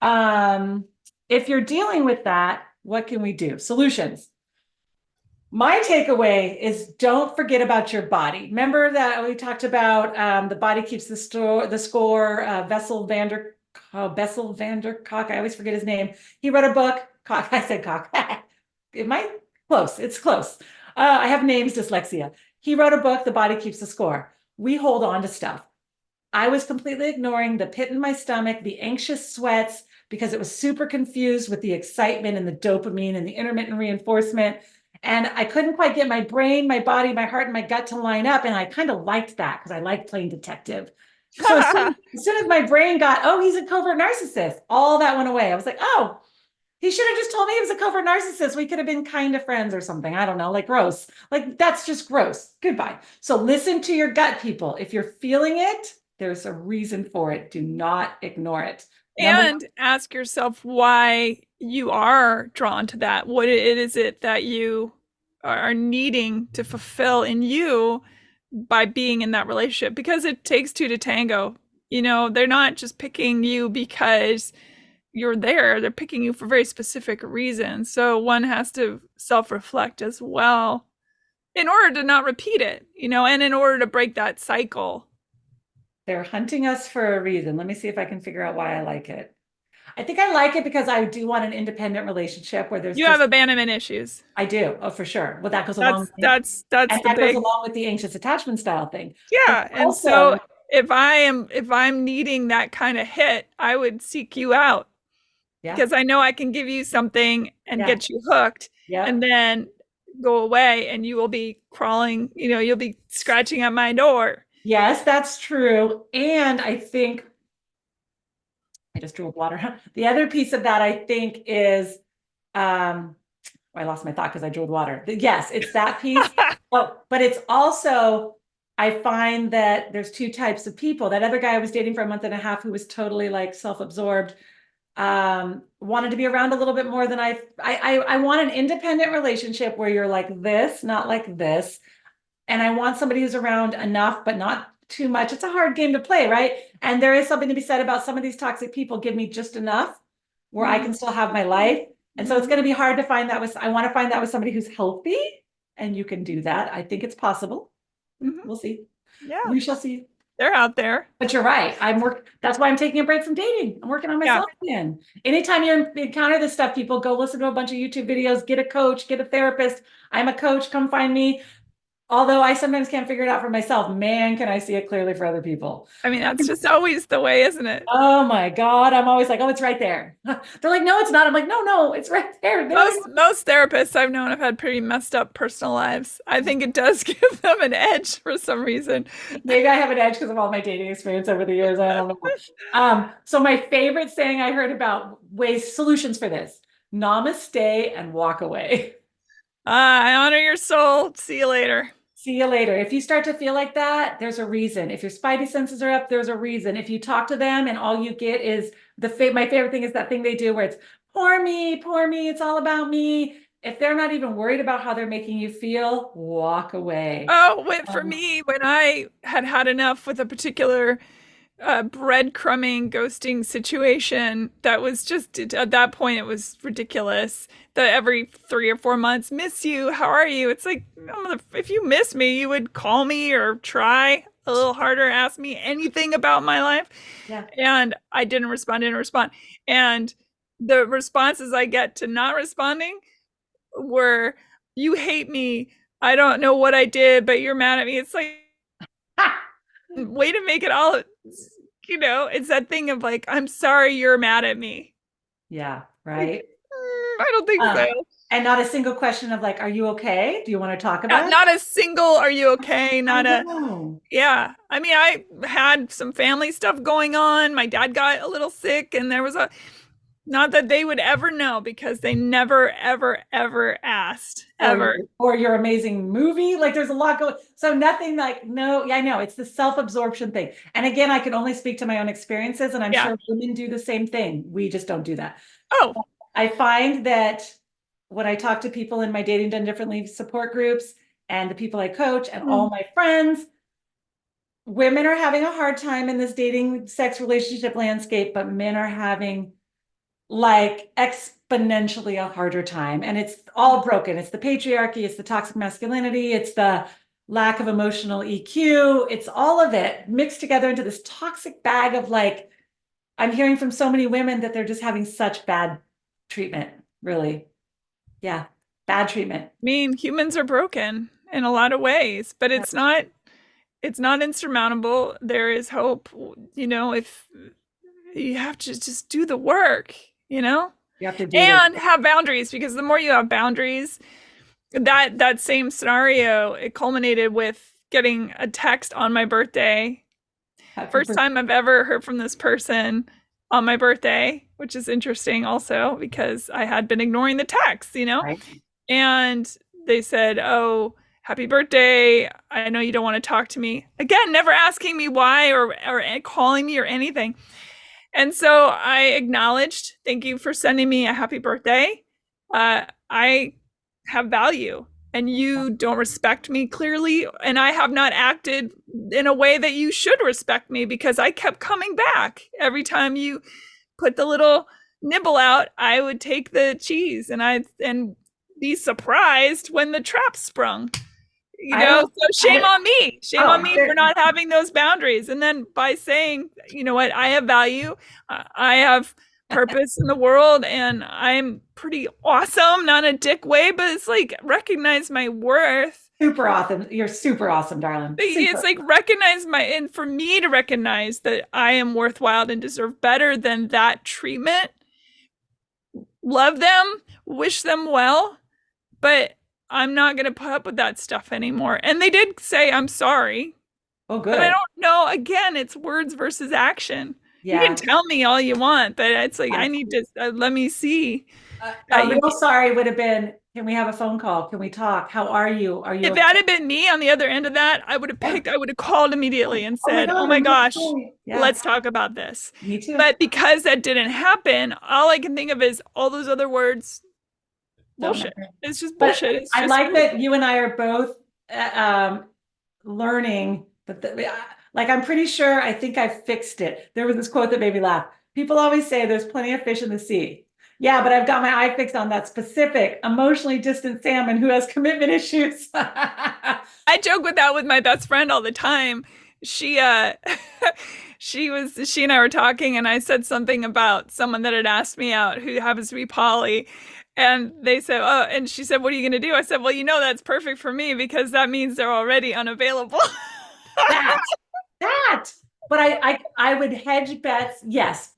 um if you're dealing with that, what can we do? Solutions. My takeaway is don't forget about your body. Remember that we talked about the body keeps the score. Bessel Vandercock. I always forget his name. He wrote a book. Cock. I said cock. It might close. It's close. I have names dyslexia. He wrote a book. The body keeps the score. We hold on to stuff. I was completely ignoring the pit in my stomach, the anxious sweats, because it was super confused with the excitement and the dopamine and the intermittent reinforcement. And I couldn't quite get my brain, my body, my heart, and my gut to line up. And I kind of liked that because I like playing detective. So as soon as my brain got, oh, he's a covert narcissist, all that went away. I was like, oh, he should have just told me he was a covert narcissist. We could have been kind of friends or something. I don't know, like gross. Like that's just gross. Goodbye. So listen to your gut, people. If you're feeling it, there's a reason for it. Do not ignore it. Number And ask yourself why you are drawn to that. What it is it that you are needing to fulfill in you by being in that relationship? Because it takes two to tango. You know, they're not just picking you because you're there. They're picking you for very specific reasons. So one has to self-reflect as well in order to not repeat it, you know, and in order to break that cycle. they're hunting us for a reason. Let me see if I can figure out why I like it. I think I like it because I do want an independent relationship where there's You have just, abandonment issues. I do. Oh, for sure. Well, that goes along That's with that's that's and the that goes big, along with the anxious attachment style thing. But yeah. And so also, if I'm needing that kind of hit, I would seek you out yeah, because I know I can give you something and yeah, get you hooked yeah. and then go away and you will be crawling, you know, you'll be scratching at my door. Yes, that's true. And I think I just drew water. The other piece of that I think is I lost my thought because I drew water. Yes, it's that piece. Oh, but it's also I find that there's two types of people. That other guy I was dating for a month and a half who was totally like self-absorbed, wanted to be around a little bit more than I want an independent relationship where you're like this, not like this. And I want somebody who's around enough, but not too much. It's a hard game to play, right? And there is something to be said about some of these toxic people give me just enough where I Mhm. can still have my life. And so it's Mhm. going to be hard to find that with, I want to find that with somebody who's healthy and you can do that. I think it's possible. Mhm. We'll see. Yeah, We shall see. they're out there. But you're right. That's why I'm taking a break from dating. I'm working on Yeah. myself again. Anytime you encounter this stuff, people go listen to a bunch of YouTube videos, get a coach, get a therapist. I'm a coach. Come find me. Although I sometimes can't figure it out for myself, man, can I see it clearly for other people. I mean, that's just always the way, isn't it? Oh my God. I'm always like, oh, it's right there. They're like, no, it's not. I'm like, no, no, it's right there. They don't even, Most therapists I've known have had pretty messed up personal lives. I think it does give them an edge for some reason. maybe I have an edge because of all my dating experience over the years. I don't know. So my favorite saying I heard about solutions for this, namaste and walk away. I honor your soul. See you later. See you later. If you start to feel like that, there's a reason. If your spidey senses are up, there's a reason. If you talk to them and all you get is my favorite thing is that thing they do where it's poor me, it's all about me. If they're not even worried about how they're making you feel, walk away. Oh, wait, for Um, me, when I had had enough with a particular breadcrumbing ghosting situation that was just at that point it was ridiculous that every 3 or 4 months miss you, how are you, it's like, if you miss me you would call me or try a little harder, ask me anything about my life. yeah. And I didn't respond, and the responses I get to not responding were, you hate me, I don't know what I did but you're mad at me. It's like, way to make it all, you know, it's that thing of like, I'm sorry you're mad at me. Yeah, Like, right. I don't think so. Um, and not a single question of like, are you okay? Do you want to talk Not, about it? not a single, are you okay? I Not a, know. yeah. I mean, I had some family stuff going on. My dad got a little sick, and there was a, not that they would ever know because they never, ever, ever asked, ever. Or your amazing movie. Like there's a lot going. So nothing like, no, yeah, I know. It's the self-absorption thing. And again, I can only speak to my own experiences, and I'm Yeah. sure women do the same thing. We just don't do that. Oh, I find that when I talk to people in my Dating Done Differently support groups and the people I coach and all mm, my friends, women are having a hard time in this dating sex relationship landscape, but men are having like exponentially a harder time. And it's all broken. It's the patriarchy, it's the toxic masculinity, it's the lack of emotional EQ, it's all of it mixed together into this toxic bag of like, I'm hearing from so many women that they're just having such bad treatment, really. Yeah, bad treatment. I mean, humans are broken in a lot of ways, but it's not insurmountable. There is hope, you know, if you have to just do the work, you know, You have to do this. and have boundaries, because the more you have boundaries, that same scenario, it culminated with getting a text on my birthday. Happy First birthday. time I've ever heard from this person on my birthday, which is interesting also because I had been ignoring the text, Right. and they said, "Oh, happy birthday. I know you don't want to talk to me." Again, never asking me why or calling me or anything. And so I acknowledged, thank you for sending me a happy birthday. I have value and you don't respect me clearly. And I have not acted in a way that you should respect me because I kept coming back. Every time you put the little nibble out, I would take the cheese and be surprised when the trap sprung. I don't, So shame on me. Shame on oh, me for not having those boundaries. And then by saying, you know what, I have value, I have purpose in the world, and I'm pretty awesome, not a dick way, but it's like recognize my worth. super awesome. You're super awesome, darling. It's Super. like recognize and for me to recognize that I am worthwhile and deserve better than that treatment. Love them, wish them well, but I'm not going to put up with that stuff anymore. And they did say, I'm sorry. Oh, But I good. don't know. Again, it's words versus action. You can Yeah. tell me all you want, but it's like, I need to let me see A that you. real sorry would have been, can we have a phone call? Can we talk? How are you? Are you If okay? that had been me on the other end of that, Yeah. I would have called immediately and Oh my said, oh God, my I'm so gosh, sorry. Yeah, let's talk about this. me too. But because that didn't happen, all I can think of is all those other words, Don't bullshit. matter. It's just But bullshit. It's I just like that you and I are both learning, but like I'm pretty sure I think I fixed it. There was this quote that made me laugh. People always say there's plenty of fish in the sea. Yeah, but I've got my eye fixed on that specific emotionally distant salmon who has commitment issues. I joke with that with my best friend all the time. She she and I were talking and I said something about someone that had asked me out who happens to be poly. And they said, "Oh," and she said, "What are you going to do?" I said, "Well, that's perfect for me because that means they're already unavailable." that, that. But I would hedge bets. Yes,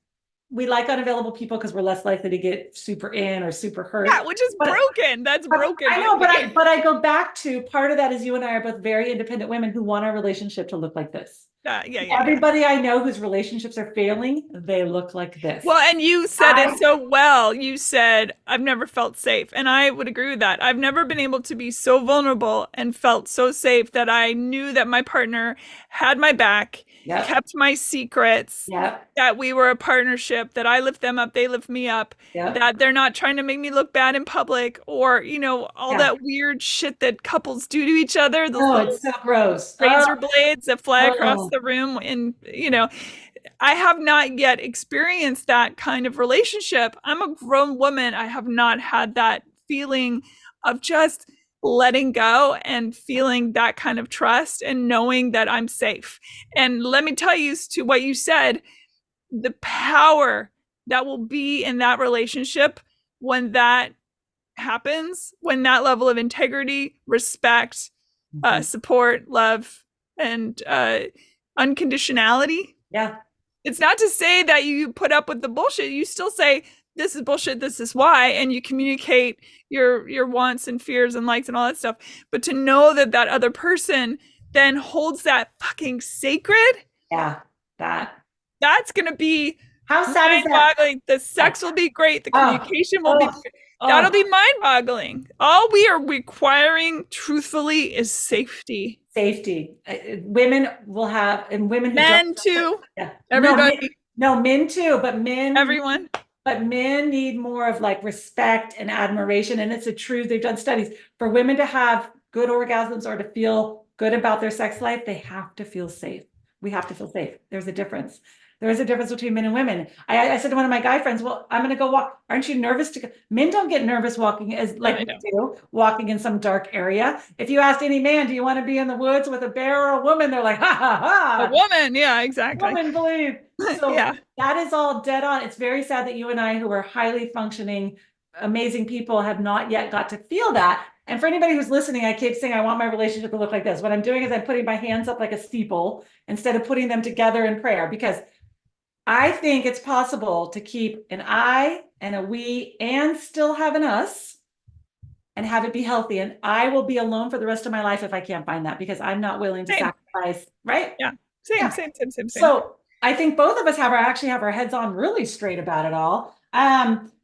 we like unavailable people because we're less likely to get super in or super hurt. Yeah, which is But broken. That's broken I with know, me. but I go back to part of that is you and I are both very independent women who want our relationship to look like this. Yeah. Everybody I know whose relationships are failing, they look like this. Well, and you said it I so well. You said, I've never felt safe. And I would agree with that. I've never been able to be so vulnerable and felt so safe that I knew that my partner had my back, Yep, kept my secrets, yep, that we were a partnership, that I lift them up, they lift me up, yep. that they're not trying to make me look bad in public or, all Yeah. that weird shit that couples do to each other, those Oh, little it's so gross. razor blades that fly across Oh, the room. And, I have not yet experienced that kind of relationship. I'm a grown woman. I have not had that feeling of just letting go and feeling that kind of trust and knowing that I'm safe. And let me tell you, to what you said, the power that will be in that relationship when that happens, when that level of integrity, respect, mhm. support, love, and unconditionality. Yeah, It's not to say that you put up with the bullshit. You still say, this is bullshit, this is why, and you communicate your wants and fears and likes and all that stuff. But to know that that other person then holds that fucking sacred, yeah. That. that's going to be How sad is that? mind-boggling. The sex will be great. The Oh, communication will be oh, great. That'll oh. be mind-boggling. All we are requiring, truthfully, is safety. Safety. Women will have, and women who don't. Men too. Yeah. Everybody. No, men too, Everyone. but men need more of like respect and admiration. And it's a truth. They've done studies for women to have good orgasms or to feel good about their sex life. They have to feel safe. We have to feel safe. There's a difference. There is a difference between men and women. I said to one of my guy friends, well, I'm going to go walk. Aren't you nervous to go? Men don't get nervous walking as No, like they we don't. do, walking in some dark area. If you asked any man, do you want to be in the woods with a bear or a woman? They're like, ha ha A ha. woman. Yeah, exactly. Woman, believe. So Yeah. that is all dead on. It's very sad that you and I, who are highly functioning, amazing people, have not yet got to feel that. And for anybody who's listening, I keep saying I want my relationship to look like this. What I'm doing is I'm putting my hands up like a steeple instead of putting them together in prayer, because I think it's possible to keep an I and a we and still have an us and have it be healthy. And I will be alone for the rest of my life if I can't find that, because I'm not willing to Same. sacrifice, right? Yeah. Same, Yeah. same, same, same, same. So I think both of us actually have our heads on really straight about it all.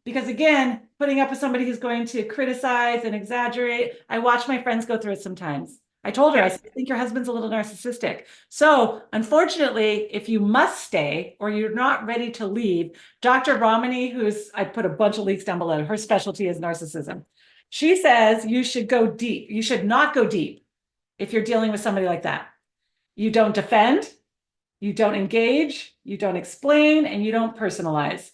Because again, putting up with somebody who's going to criticize and exaggerate, I watch my friends go through it sometimes. I told her, I said, I think your husband's a little narcissistic. So unfortunately, if you must stay or you're not ready to leave, Dr. Romani, I put a bunch of links down below, her specialty is narcissism. She says you should go deep. You should not go deep if you're dealing with somebody like that. You don't defend, you don't engage, you don't explain, and you don't personalize.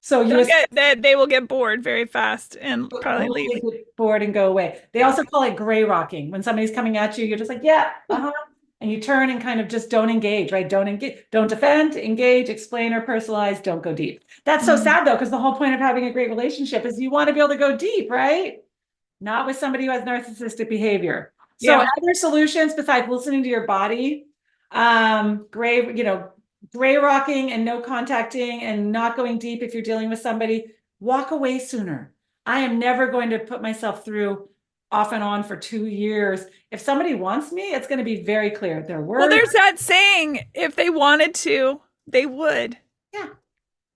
So they will get bored very fast and probably leave. Get bored and go away. They also call it gray rocking. When somebody's coming at you, you're just like, yeah, and you turn and kind of just don't engage, right? Don't engage, don't defend, engage, explain, or personalize, don't go deep. That's so sad though, because the whole point of having a great relationship is you want to be able to go deep, right? Not with somebody who has narcissistic behavior. So other solutions besides listening to your body, gray rocking and no contacting and not going deep if you're dealing with somebody, walk away sooner. I am never going to put myself through off and on for 2 years. If somebody wants me, it's going to be very clear. Well, there's that saying, if they wanted to, they would. Yeah.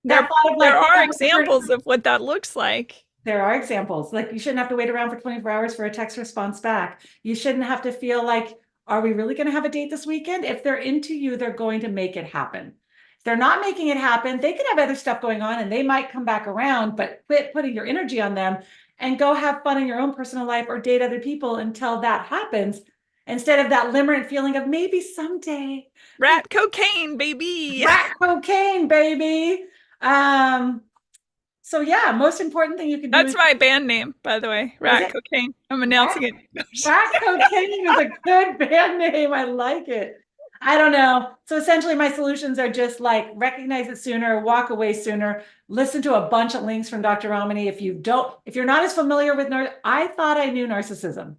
There are examples of what that looks like. There are examples. Like, you shouldn't have to wait around for 24 hours for a text response back. You shouldn't have to feel like, are we really going to have a date this weekend? If they're into you, they're going to make it happen. If they're not making it happen, they can have other stuff going on and they might come back around, but quit putting your energy on them and go have fun in your own personal life or date other people until that happens, instead of that limerent feeling of maybe someday. Rat cocaine, baby. Rat cocaine, baby. So yeah, most important thing you can do. That's my band name, by the way. Rat Cocaine. I'm announcing it. Rat Cocaine is a good band name. I like it. I don't know. So essentially my solutions are just like, recognize it sooner, walk away sooner, listen to a bunch of links from Dr. Romani. If you're not as familiar with I thought I knew narcissism.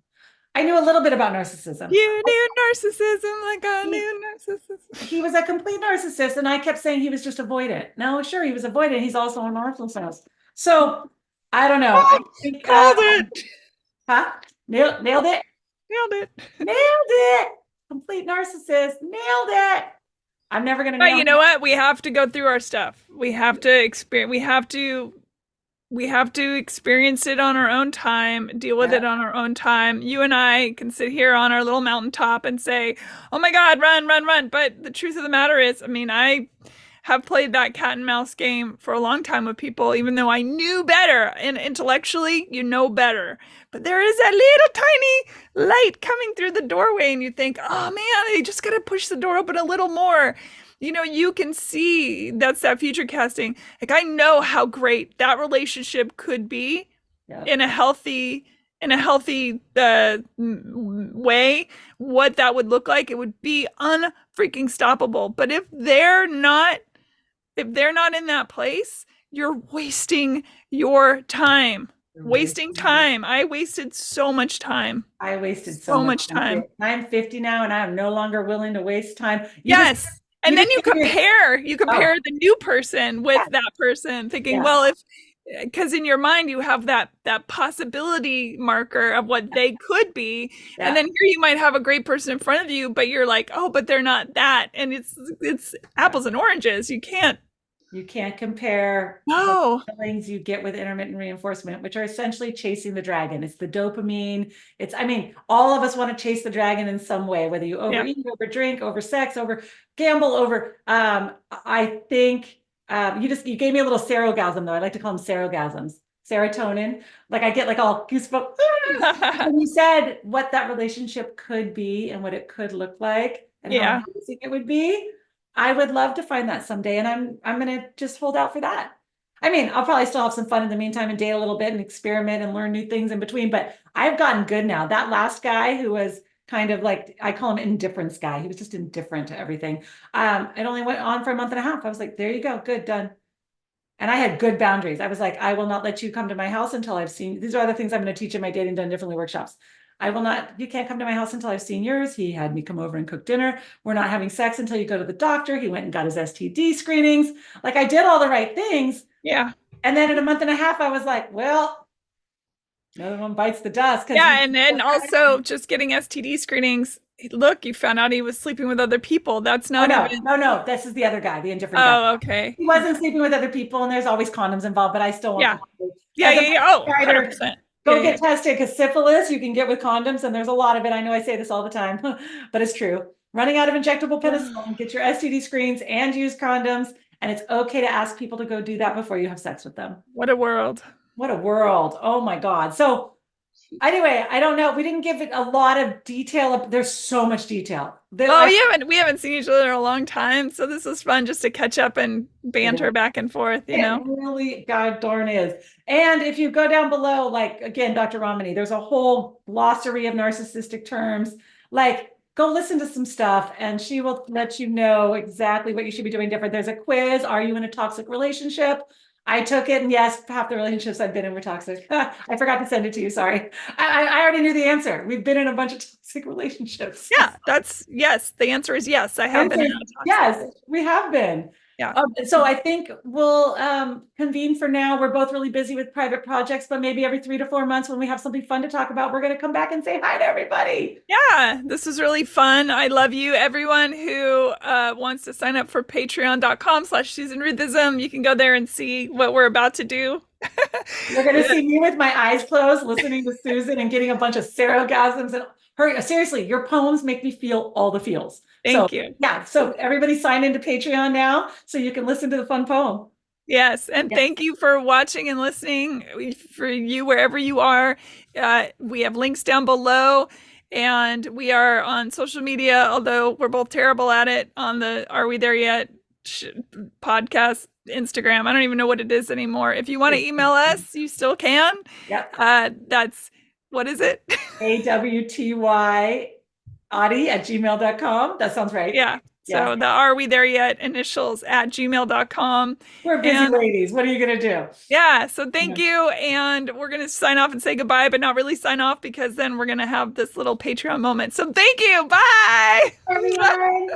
I knew a little bit about narcissism. You knew narcissism like I knew narcissism. He was a complete narcissist, and I kept saying he was just avoidant. No, sure, he was avoidant. He's also a narcissist. So I don't know. I think, called it. Huh? Nailed it? Nailed it. Nailed it. Complete narcissist. Nailed it. I'm never gonna. But you know what? We have to go through our stuff. We have to experience. We have to experience it on our own time, deal with it on our own time. You and I can sit here on our little mountaintop and say, oh my God, run, run, run. But the truth of the matter is, I mean, I have played that cat and mouse game for a long time with people, even though I knew better. And intellectually, you know better. But there is that little tiny light coming through the doorway and you think, oh man, I just got to push the door open a little more. You know, you can see that's that future casting. Like, I know how great that relationship could be in a healthy way, what that would look like. It would be unfreaking stoppable. But if they're not in that place, you're wasting your time. Wasting time. I wasted so much time. I wasted so much time. I'm 50 now and I'm no longer willing to waste time. And then you compare the new person with that person, thinking, well, because in your mind you have that possibility marker of what they could be, and then here you might have a great person in front of you, but you're like, oh, but they're not that, and it's apples and oranges. You can't compare the feelings you get with intermittent reinforcement, which are essentially chasing the dragon. It's the dopamine. All of us want to chase the dragon in some way, whether you overeat, over drink, over sex, over gamble, over, I think, you gave me a little serogasm though. I like to call them serogasms. Serotonin. Like, I get like all goosebumps. And you said what that relationship could be and what it could look like and how amazing it would be. I would love to find that someday, and I'm going to just hold out for that. I mean, I'll probably still have some fun in the meantime and date a little bit and experiment and learn new things in between, but I've gotten good now. That last guy who was kind of like, I call him indifference guy. He was just indifferent to everything. It only went on for a month and a half. I was like, there you go. Good, done. And I had good boundaries. I was like, I will not let you come to my house until I've seen, these are other things I'm going to teach in my Dating Done Differently workshops. You can't come to my house until I've seen yours. He had me come over and cook dinner. We're not having sex until you go to the doctor. He went and got his STD screenings. Like, I did all the right things. Yeah. And then in a month and a half, I was like, well, Another one bites the dust because Yeah, and then also just getting STD screenings. Look, you found out he was sleeping with other people. That's oh not no, even. no, no. This is the other guy, the indifferent guy. Oh, okay. He wasn't sleeping with other people, and there's always condoms involved, but I still want Yeah. them to. Yeah, As a yeah, yeah. Oh, writer, 100%. Yeah, go yeah. get tested because syphilis you can get with condoms, and there's a lot of it. I know I say this all the time, but it's true. Running out of injectable penicillin, get your STD screens and use condoms, and it's okay to ask people to go do that before you have sex with them. What a world. What a world. Oh my God. So anyway, I don't know. We didn't give it a lot of detail. There's so much detail. Well, we haven't seen each other in a long time, so this was fun just to catch up and banter back and forth, you It know. really, God darn is. And if you go down below, like again, Dr. Romani, there's a whole glossary of narcissistic terms. Like, go listen to some stuff and she will let you know exactly what you should be doing different. There's a quiz. Are you in a toxic relationship? I took it, and yes, half the relationships I've been in were toxic. I forgot to send it to you. Sorry. I already knew the answer. We've been in a bunch of toxic relationships. Yeah, that's yes. The answer is yes. I have been in a toxic Yes, we have been. Yeah. So I think we'll convene for now. We're both really busy with private projects, but maybe every 3 to 4 months when we have something fun to talk about, we're going to come back and say hi to everybody. Yeah, this was really fun. I love you. Everyone who wants to sign up for patreon.com/SusanRuthism, you can go there and see what we're about to do. You're going to see me with my eyes closed, listening to Susan and getting a bunch of serogasms. And her, seriously, your poems make me feel all the feels. Thank you. Yeah, so everybody sign into Patreon now so you can listen to the fun poem. Yes, and thank you for watching and listening. For you, wherever you are, we have links down below, and we are on social media, although we're both terrible at it, on the Are We There Yet podcast, Instagram. I don't even know what it is anymore. If you want to email us, you still can. Yep. That's, what is it? awty@gmail.com. That sounds right. Yeah. So the Are We There Yet initials @gmail.com. We're busy ladies. What are you going to do? Yeah. So thank you. And we're going to sign off and say goodbye, but not really sign off because then we're going to have this little Patreon moment. So thank you. Bye. Everyone.